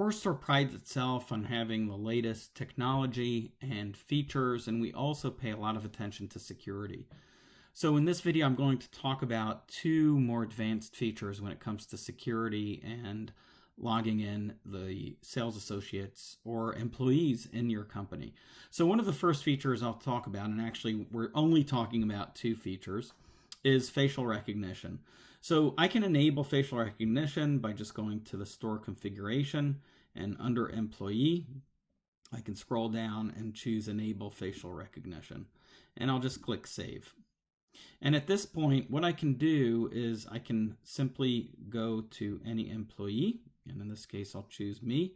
coreSTORE prides itself on having the latest technology and features, and we also pay a lot of attention to security. So in this video, I'm going to talk about two more advanced features when it comes to security and logging in the sales associates or employees in your company. So one of the first features I'll talk about, and actually we're only talking about two features, is facial recognition. So I can enable facial recognition by just going to the store configuration, and under employee, I can scroll down and choose enable facial recognition, and I'll just click save. And at this point, what I can do is I can simply go to any employee, and in this case, I'll choose me,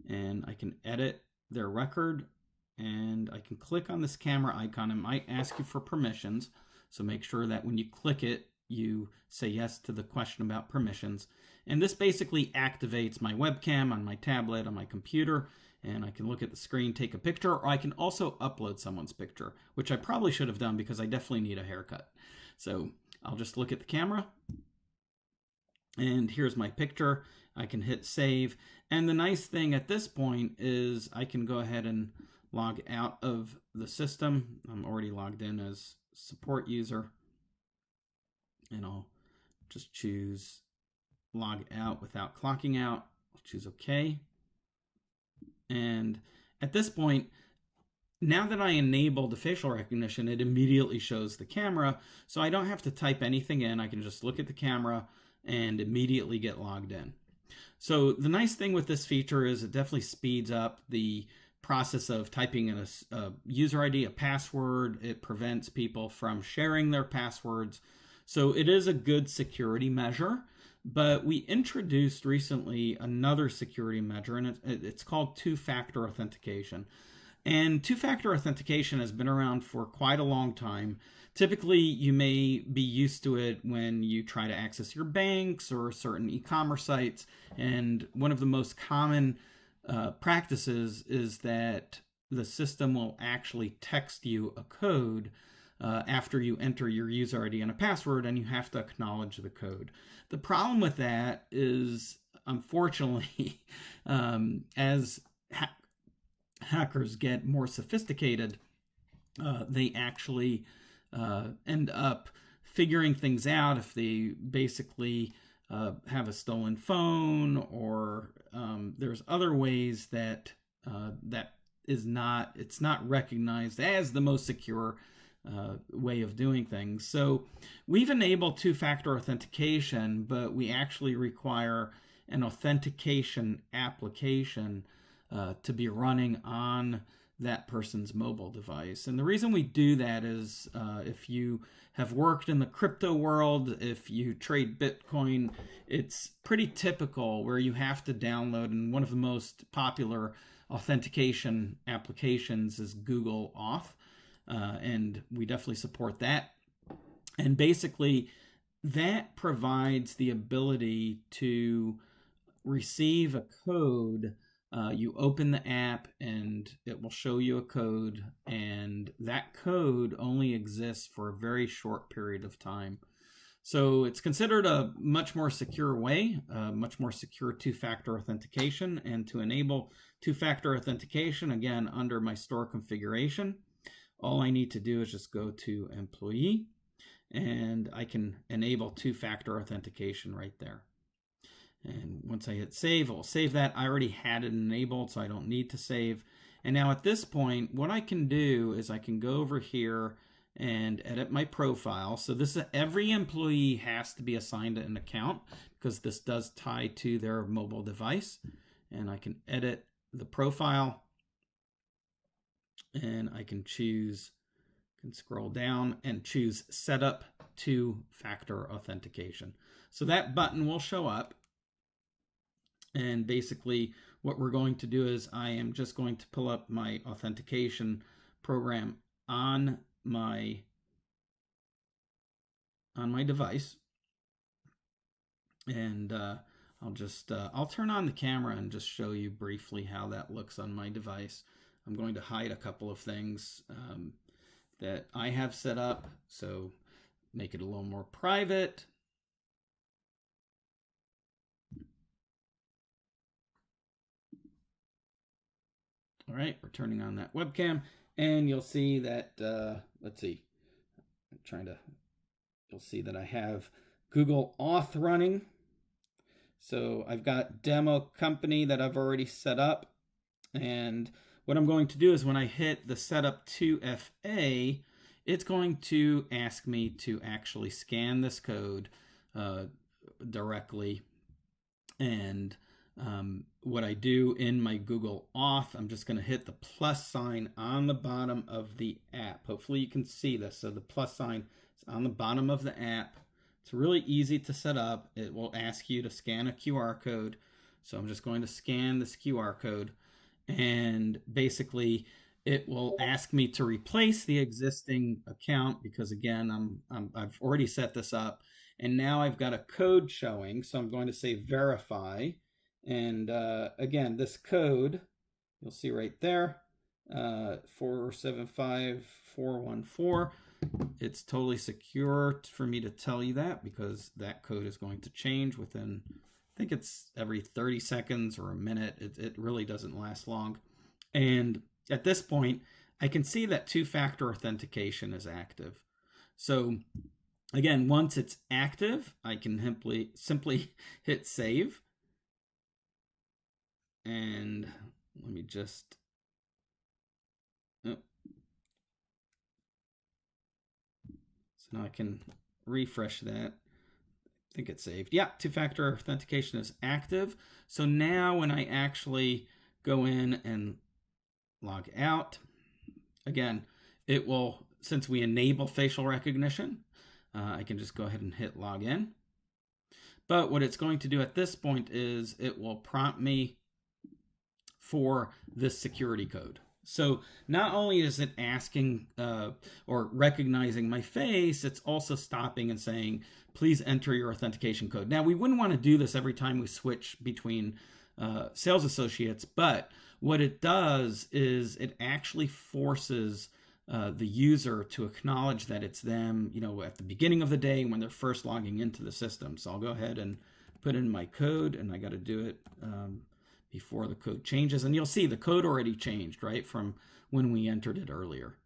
and I can edit their record, and I can click on this camera icon. It might ask you for permissions, so make sure that when you click it, you say yes to the question about permissions. And this basically activates my webcam on my tablet, on my computer, and I can look at the screen, take a picture, or I can also upload someone's picture, which I probably should have done because I definitely need a haircut. So I'll just look at the camera, and here's my picture. I can hit save. And the nice thing at this point is I can go ahead and log out of the system. I'm already logged in as support user, and I'll just choose log out without clocking out. I'll choose OK. And at this point, now that I enabled the facial recognition, it immediately shows the camera, so I don't have to type anything in. I can just look at the camera and immediately get logged in. So the nice thing with this feature is it definitely speeds up the process of typing in a user ID, a password. It prevents people from sharing their passwords. So it is a good security measure, but we introduced recently another security measure, and it's called two-factor authentication. And two-factor authentication has been around for quite a long time. Typically, you may be used to it when you try to access your banks or certain e-commerce sites. And one of the most common practices is that the system will actually text you a code after you enter your user ID and a password, and you have to acknowledge the code. The problem with that is, unfortunately, as hackers get more sophisticated, they actually end up figuring things out if they basically have a stolen phone, or there's other ways that it's not recognized as the most secure way of doing things. So we've enabled two-factor authentication, but we actually require an authentication application to be running on that person's mobile device. And the reason we do that is if you have worked in the crypto world, if you trade Bitcoin, it's pretty typical where you have to download, and one of the most popular authentication applications is Google Auth. And we definitely support that. And basically, that provides the ability to receive a code. You open the app and it will show you a code, and that code only exists for a very short period of time. So it's considered a much more secure way, much more secure two-factor authentication. And to enable two-factor authentication, again, under my store configuration, all I need to do is just go to employee, and I can enable two-factor authentication right there. And once I hit save, it will save that. I already had it enabled, so I don't need to save. And now at this point, what I can do is I can go over here and edit my profile. So this every employee has to be assigned an account because this does tie to their mobile device. And I can edit the profile, and I can scroll down and choose set up two-factor authentication. So that button will show up. And basically what we're going to do is I am just going to pull up my authentication program on my device. And I'll turn on the camera and just show you briefly how that looks on my device. I'm going to hide a couple of things that I have set up, so make it a little more private. All right, we're turning on that webcam, and you'll see that, let's see, you'll see that I have Google Auth running. So I've got demo company that I've already set up. And what I'm going to do is when I hit the setup 2FA, it's going to ask me to actually scan this code directly. And what I do in my Google Auth, I'm just going to hit the plus sign on the bottom of the app. Hopefully you can see this. So the plus sign is on the bottom of the app. It's really easy to set up. It will ask you to scan a QR code. So I'm just going to scan this QR code, and basically it will ask me to replace the existing account because, again, I've already set this up, and now I've got a code showing. So I'm going to say verify, and again, this code you'll see right there, 475414. It's totally secure for me to tell you that because that code is going to change within, I think it's every 30 seconds or a minute. It really doesn't last long. And at this point, I can see that two-factor authentication is active. So again, once it's active, I can simply hit save. And let me just, so now I can refresh that. I think it's saved. Yeah, two-factor authentication is active. So now when I actually go in and log out, again, it will, since we enable facial recognition, I can just go ahead and hit log in. But what it's going to do at this point is it will prompt me for this security code. So not only is it asking or recognizing my face, it's also stopping and saying, please enter your authentication code. Now, we wouldn't want to do this every time we switch between sales associates, but what it does is it actually forces the user to acknowledge that it's them, at the beginning of the day when they're first logging into the system. So I'll go ahead and put in my code, and I got to do it before the code changes. And you'll see the code already changed, right, from when we entered it earlier.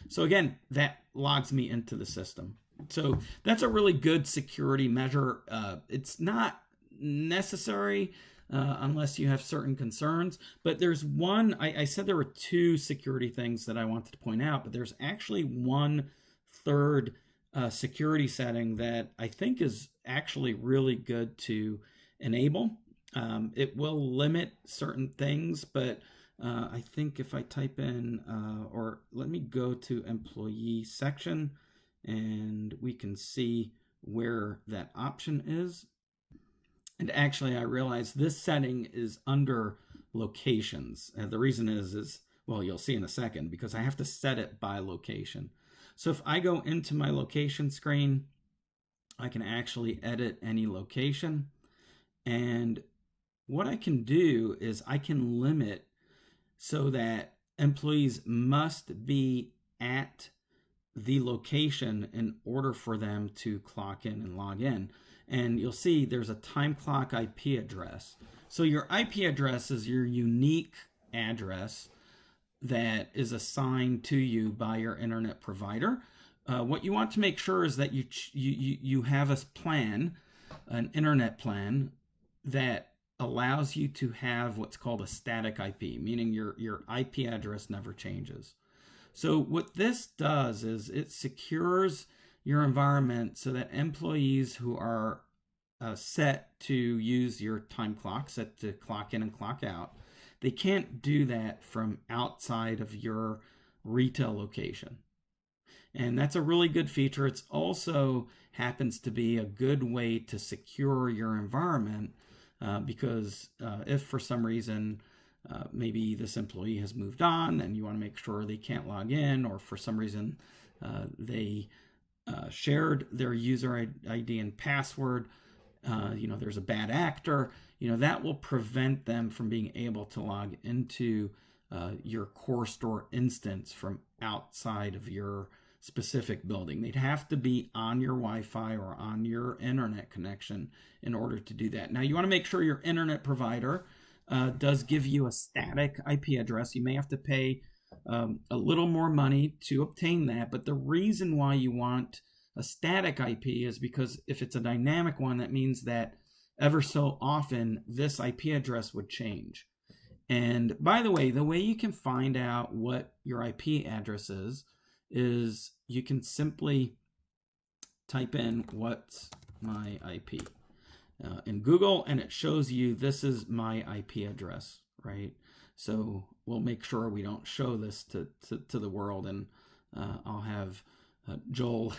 So again, that logs me into the system. So that's a really good security measure. It's not necessary unless you have certain concerns. But there's one, I said there were two security things that I wanted to point out, but there's actually one third security setting that I think is actually really good to enable. It will limit certain things, but I think if I type in, or let me go to employee section, and we can see where that option is. And actually, I realized this setting is under locations. And the reason is, well, you'll see in a second, because I have to set it by location. So if I go into my location screen, I can actually edit any location. And what I can do is I can limit so that employees must be at the location in order for them to clock in and log in. And you'll see there's a time clock IP address. So your IP address is your unique address that is assigned to you by your internet provider. What you want to make sure is that you have a plan, an internet plan that allows you to have what's called a static IP, meaning your IP address never changes. So what this does is it secures your environment so that employees who are set to use your time clock, set to clock in and clock out, they can't do that from outside of your retail location. And that's a really good feature. It also happens to be a good way to secure your environment because if for some reason maybe this employee has moved on and you want to make sure they can't log in, or for some reason they shared their user ID and password, there's a bad actor, that will prevent them from being able to log into your coreSTORE instance from outside of your specific building. They'd have to be on your Wi-Fi or on your internet connection in order to do that. Now, you want to make sure your internet provider does give you a static IP address. You may have to pay a little more money to obtain that, but the reason why you want a static IP is because if it's a dynamic one, that means that ever so often this IP address would change. And by the way you can find out what your IP address is you can simply type in what's my IP in Google, and it shows you this is my IP address, right? So we'll make sure we don't show this to the world, and I'll have Joel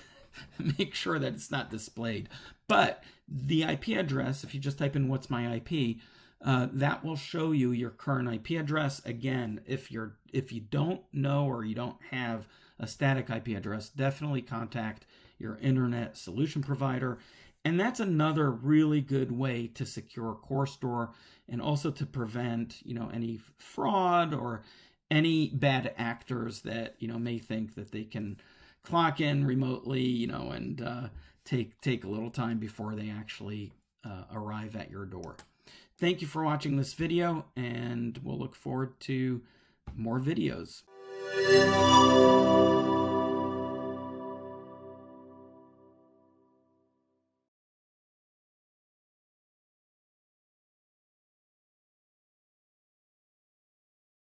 make sure that it's not displayed. But the IP address, if you just type in what's my IP, that will show you your current IP address. Again, if you don't know or you don't have a static IP address, definitely contact your internet solution provider. And that's another really good way to secure coreSTORE and also to prevent, any fraud or any bad actors that, may think that they can clock in remotely, and take a little time before they actually arrive at your door. Thank you for watching this video, and we'll look forward to more videos.